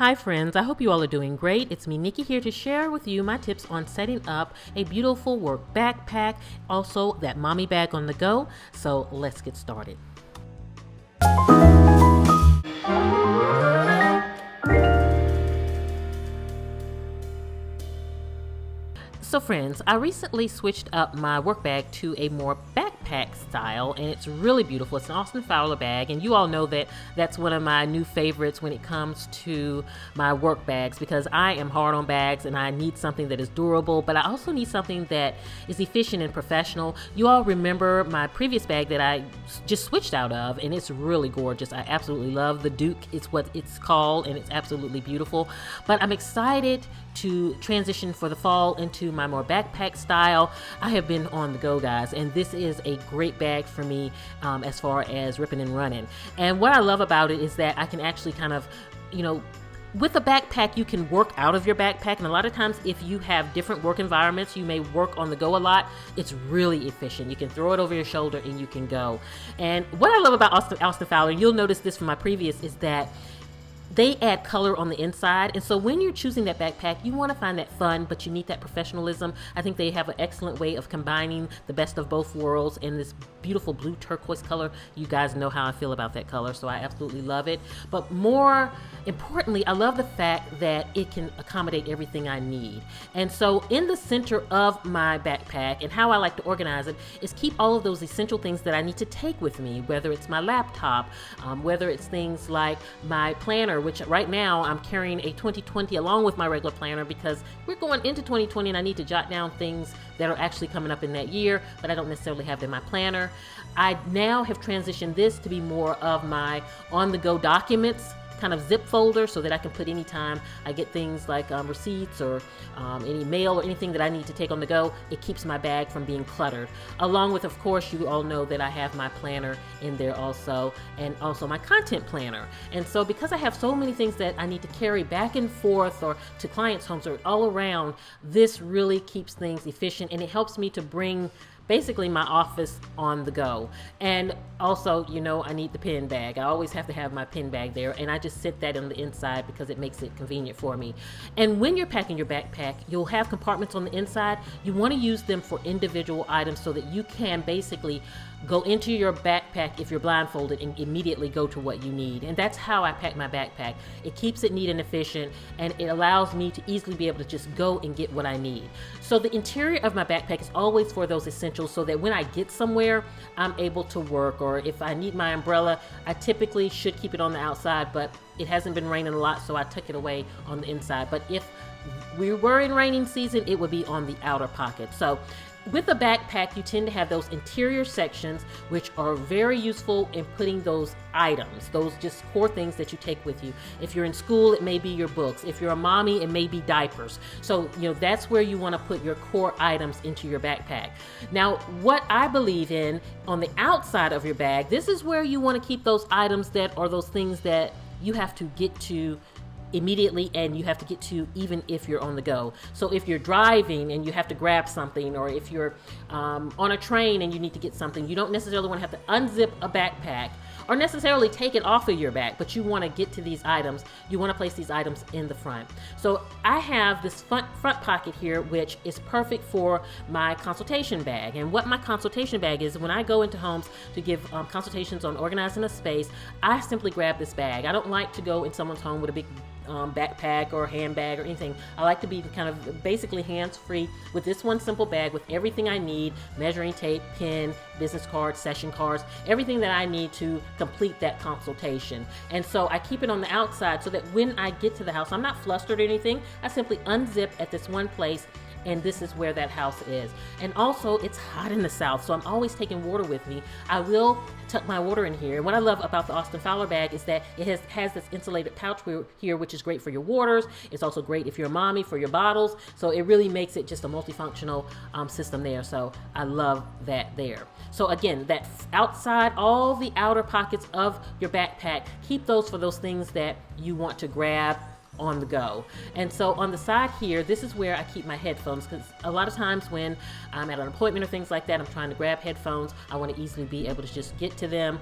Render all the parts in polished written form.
Hi friends, I hope you all are doing great. It's me, Nikki, here to share with you my tips on setting up a beautiful work backpack, also that mommy bag on the go. So let's get started. So friends, I recently switched up my work bag to a more backpack style, and it's really beautiful. It's an Austin Fowler bag, and you all know that that's one of my new favorites when it comes to my work bags, because I am hard on bags and I need something that is durable, but I also need something that is efficient and professional. You all remember my previous bag that I just switched out of, and it's really gorgeous. I absolutely love the Duke. It's what it's called, and it's absolutely beautiful. But I'm excited to transition for the fall into my more backpack style. I have been on the go, guys, and this is a great bag for me as far as ripping and running. And what I love about it is that I can actually kind of, with a backpack, you can work out of your backpack, and a lot of times if you have different work environments, you may work on the go a lot. It's really efficient. You can throw it over your shoulder and you can go. And what I love about Austin Fowler, and you'll notice this from my previous, is that they add color on the inside. And so when you're choosing that backpack, you want to find that fun, but you need that professionalism. I think they have an excellent way of combining the best of both worlds in this beautiful blue turquoise color. You guys know how I feel about that color, so I absolutely love it. But more importantly, I love the fact that it can accommodate everything I need. And so in the center of my backpack, and how I like to organize it, is keep all of those essential things that I need to take with me, whether it's my laptop, whether it's things like my planner, which right now I'm carrying a 2020 along with my regular planner, because we're going into 2020 and I need to jot down things that are actually coming up in that year, but I don't necessarily have them in my planner. I now have transitioned this to be more of my on-the-go documents kind of zip folder, so that I can put anytime I get things like receipts or any mail or anything that I need to take on the go. It keeps my bag from being cluttered. Along with, of course, you all know that I have my planner in there also, and also my content planner. And so because I have so many things that I need to carry back and forth or to clients' homes or all around, this really keeps things efficient, and it helps me to bring basically my office on the go. And also, I need the pen bag. I always have to have my pen bag there, and I just sit that on the inside because it makes it convenient for me. And when you're packing your backpack, you'll have compartments on the inside. You want to use them for individual items so that you can basically go into your backpack if you're blindfolded and immediately go to what you need. And that's how I pack my backpack. It keeps it neat and efficient, and it allows me to easily be able to just go and get what I need. So the interior of my backpack is always for those essentials, so that when I get somewhere, I'm able to work. Or if I need my umbrella, I typically should keep it on the outside, but it hasn't been raining a lot, so I took it away on the inside. But if we were in raining season, it would be on the outer pocket. So with a backpack, you tend to have those interior sections, which are very useful in putting those items, those just core things that you take with you. If you're in school, it may be your books. If you're a mommy, it may be diapers. So, that's where you want to put your core items into your backpack. Now, what I believe in on the outside of your bag, this is where you want to keep those items that are those things that you have to get to immediately, and you have to get to even if you're on the go. So if you're driving and you have to grab something, or if you're on a train and you need to get something, you don't necessarily want to have to unzip a backpack or necessarily take it off of your back, but you want to get to these items. You want to place these items in the front. So I have this front pocket here, which is perfect for my consultation bag. And what my consultation bag is, when I go into homes to give consultations on organizing a space, I simply grab this bag. I don't like to go in someone's home with a big backpack or handbag or anything. I like to be kind of basically hands-free with this one simple bag with everything I need: measuring tape, pen, business cards, session cards, everything that I need to complete that consultation. And so I keep it on the outside so that when I get to the house, I'm not flustered or anything. I simply unzip at this one place, and this is where that house is. And also, it's hot in the South, so I'm always taking water with me. I will tuck my water in here. And what I love about the Austin Fowler bag is that it has this insulated pouch here, which is great for your waters. It's also great if you're a mommy, for your bottles. So it really makes it just a multifunctional system there. So I love that there. So again, that outside, all the outer pockets of your backpack, keep those for those things that you want to grab on the go. And so on the side here, this is where I keep my headphones, because a lot of times when I'm at an appointment or things like that, I'm trying to grab headphones, I want to easily be able to just get to them.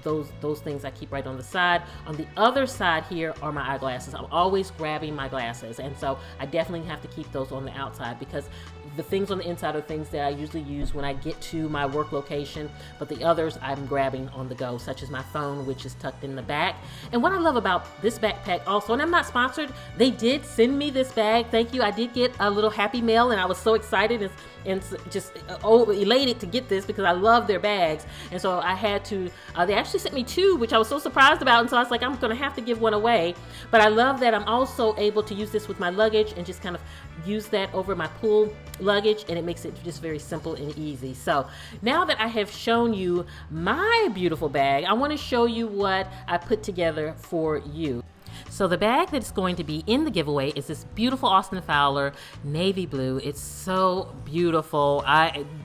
Those things I keep right on the side. On the other side here are my eyeglasses. I'm always grabbing my glasses, and so I definitely have to keep those on the outside, because the things on the inside are things that I usually use when I get to my work location, but the others I'm grabbing on the go, such as my phone, which is tucked in the back. And what I love about this backpack also, and I'm not sponsored, they did send me this bag. Thank you. I did get a little happy mail, and I was so excited and just elated to get this, because I love their bags. And so I had to, they actually sent me two, which I was so surprised about. And so I was like, I'm going to have to give one away. But I love that I'm also able to use this with my luggage and just kind of use that over my pool luggage, and it makes it just very simple and easy. So now that I have shown you my beautiful bag, I want to show you what I put together for you. So the bag that's going to be in the giveaway is this beautiful Austin Fowler navy blue. It's so beautiful.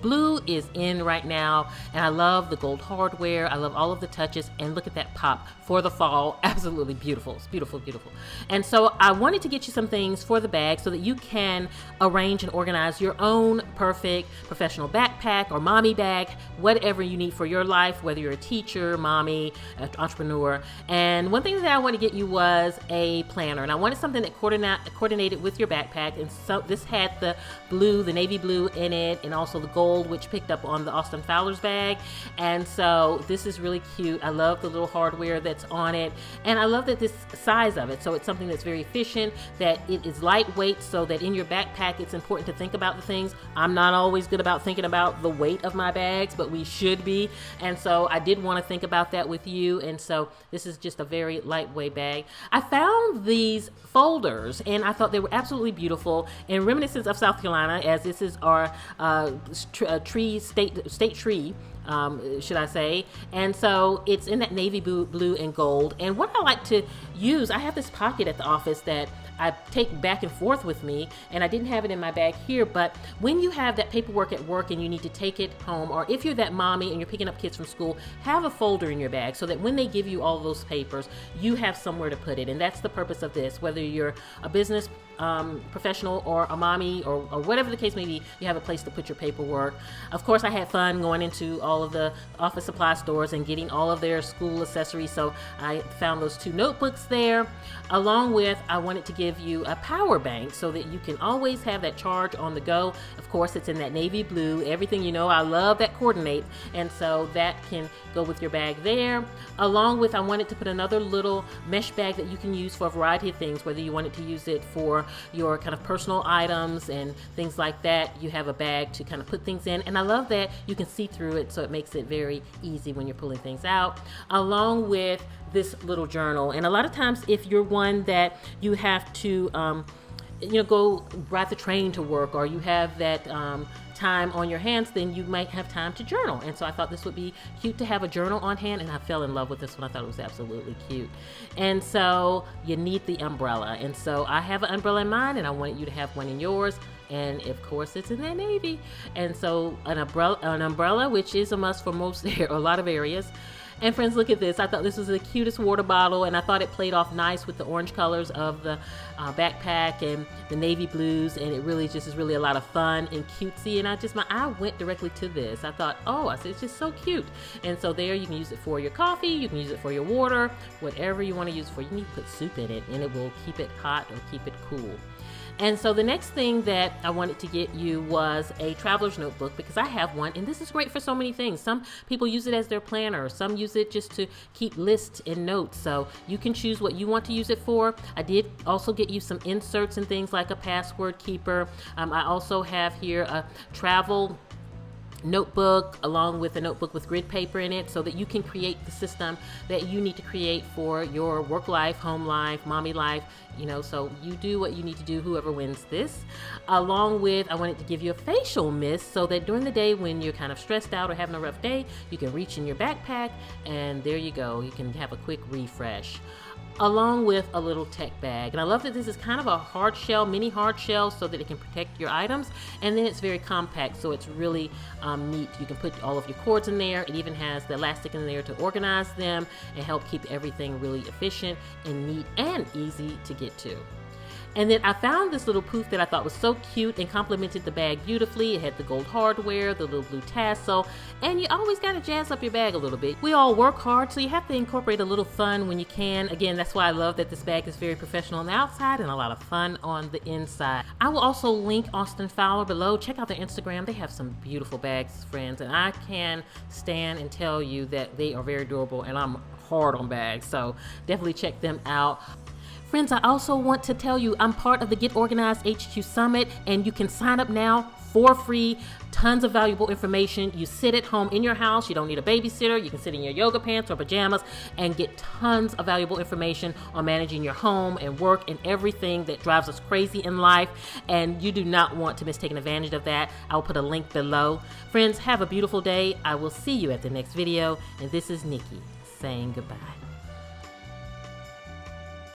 Blue is in right now, and I love the gold hardware. I love all of the touches, and look at that pop for the fall. Absolutely beautiful. It's beautiful, beautiful. And so I wanted to get you some things for the bag so that you can arrange and organize your own perfect professional backpack or mommy bag, whatever you need for your life, whether you're a teacher, mommy, an entrepreneur. And one thing that I want to get you was a planner, and I wanted something that coordinated with your backpack. And so this had the blue, the navy blue in it, and also the gold, which picked up on the Austin Fowler's bag. And so this is really cute. I love the little hardware that's on it, and I love that this size of it. So it's something that's very efficient, that it is lightweight, so that in your backpack it's important to think about the things. I'm not always good about thinking about the weight of my bags, but we should be. And so I did want to think about that with you. And so this is just a very lightweight bag. I found these folders, and I thought they were absolutely beautiful, in reminiscence of South Carolina, as this is our state tree, should I say. And so it's in that navy blue and gold. And what I like to use, I have this pocket at the office that I take back and forth with me, and I didn't have it in my bag here, but when you have that paperwork at work and you need to take it home, or if you're that mommy and you're picking up kids from school, have a folder in your bag so that when they give you all those papers, you have somewhere to put it. And that's the purpose of this. Whether you're a business professional or a mommy or whatever the case may be, you have a place to put your paperwork. Of course, I had fun going into all of the office supply stores and getting all of their school accessories, so I found those two notebooks there. Along with, I wanted to give you a power bank so that you can always have that charge on the go. Of course, it's in that navy blue. Everything, you know, I love that coordinate, and so that can go with your bag there. Along with, I wanted to put another little mesh bag that you can use for a variety of things, whether you wanted to use it for your kind of personal items and things like that. You have a bag to kind of put things in, and I love that you can see through it, so it makes it very easy when you're pulling things out. Along with this little journal, and a lot of times if you're one that you have to go ride the train to work, or you have that time on your hands, then you might have time to journal. And so I thought this would be cute to have a journal on hand, and I fell in love with this one. I thought it was absolutely cute. And so you need the umbrella, and so I have an umbrella in mine, and I wanted you to have one in yours. And of course, it's in that navy. And so an umbrella, which is a must for most or a lot of areas. And friends, look at this. I thought this was the cutest water bottle, and I thought it played off nice with the orange colors of the backpack and the navy blues, and it really just is really a lot of fun and cutesy. And my eye went directly to this. I thought, it's just so cute. And so there, you can use it for your coffee, you can use it for your water, whatever you want to use it for. You need to put soup in it, and it will keep it hot or keep it cool. And so the next thing that I wanted to get you was a traveler's notebook, because I have one, and this is great for so many things. Some people use it as their planner. Some use it just to keep lists and notes. So you can choose what you want to use it for. I did also get you some inserts and things like a password keeper. I also have here a travel notebook, along with a notebook with grid paper in it, so that you can create the system that you need to create for your work life, home life, mommy life, so you do what you need to do, whoever wins this. Along with, I wanted to give you a facial mist, so that during the day when you're kind of stressed out or having a rough day, you can reach in your backpack, and there you go. You can have a quick refresh. along with a little tech bag. And I love that this is kind of a hard shell, mini hard shell, so that it can protect your items. And then it's very compact, so it's really neat. You can put all of your cords in there. It even has the elastic in there to organize them and help keep everything really efficient and neat and easy to get to. And then I found this little poof that I thought was so cute and complemented the bag beautifully. It had the gold hardware, the little blue tassel, and you always got to jazz up your bag a little bit. We all work hard, so you have to incorporate a little fun when you can. Again, that's why I love that this bag is very professional on the outside and a lot of fun on the inside. I will also link Austin Fowler below. Check out their Instagram. They have some beautiful bags, friends, and I can stand and tell you that they are very durable, and I'm hard on bags, so definitely check them out. Friends, I also want to tell you I'm part of the Get Organized HQ Summit, and you can sign up now for free. Tons of valuable information. You sit at home in your house. You don't need a babysitter. You can sit in your yoga pants or pajamas and get tons of valuable information on managing your home and work and everything that drives us crazy in life. And you do not want to miss taking advantage of that. I will put a link below. Friends, have a beautiful day. I will see you at the next video. And this is Nikki saying goodbye.